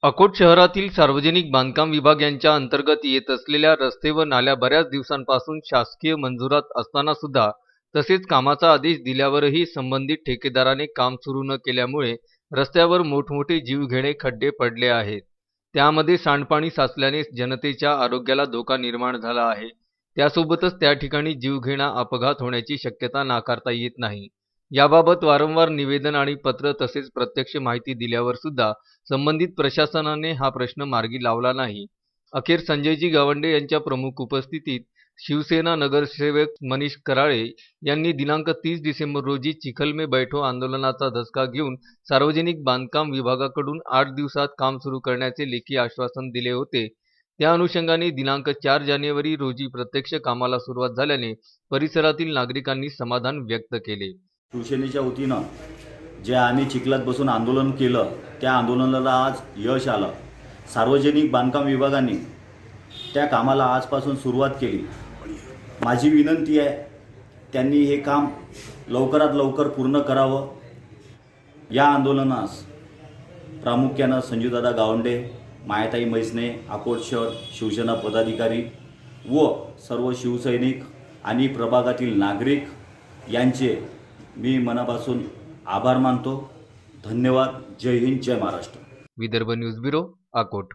अकोट शहरातील सार्वजनिक बांधकाम विभाग यांच्या अंतर्गत येत असलेल्या रस्ते व नाल्या बऱ्याच दिवसांपासून शासकीय मंजुरात असताना सुद्धा तसेच कामाचा आदेश दिल्यावरही संबंधित ठेकेदाराने काम सुरू न केल्यामुळे रस्त्यावर मोठमोठे जीवघेणे खड्डे पडले आहेत। त्यामध्ये सांडपाणी साचल्याने जनतेच्या आरोग्याला धोका निर्माण झाला आहे। त्यासोबतच त्या ठिकाणी जीवघेणा अपघात होण्याची शक्यता नाकारता येत नाही। याबाबत वारंवार निवेदन आणि पत्र तसेच प्रत्यक्ष माहिती दिल्यावर सुद्धा संबंधित प्रशासनाने हा प्रश्न मार्गी लावला नाही। अखेर संजयजी गावंडे यांच्या प्रमुख उपस्थितीत शिवसेना नगरसेवक मनीष कराळे यांनी दिनांक 30 डिसेंबर रोजी चिखल में बैठो आंदोलनाचा धसका घेऊन सार्वजनिक बांधकाम विभागाकडून 8 दिवसात काम सुरू करण्याचे लेखी आश्वासन दिले होते। त्या अनुषंगाने दिनांक 4 जानेवारी रोजी प्रत्यक्ष कामाला सुरुवात झाल्याने परिसरातील नागरिकांनी समाधान व्यक्त केले। शिवसेनेच्या वतीनं जे आम्ही चिखलात बसून आंदोलन केलं त्या आंदोलनाला आज यश आलं। सार्वजनिक बांधकाम विभागाने त्या कामाला आजपासून सुरुवात केली। माझी विनंती आहे त्यांनी हे काम लवकरात लवकर पूर्ण करावं। या आंदोलनास प्रामुख्यानं संजूदादा गावंडे, मायाताई मैसने, अकोट शहर शिवसेना पदाधिकारी व सर्व शिवसैनिक आणि प्रभागातील नागरिक यांचे मी मनापासून आभार मानतो। धन्यवाद। जय हिंद, जय महाराष्ट्र। Vidarbha news bureau, Akot.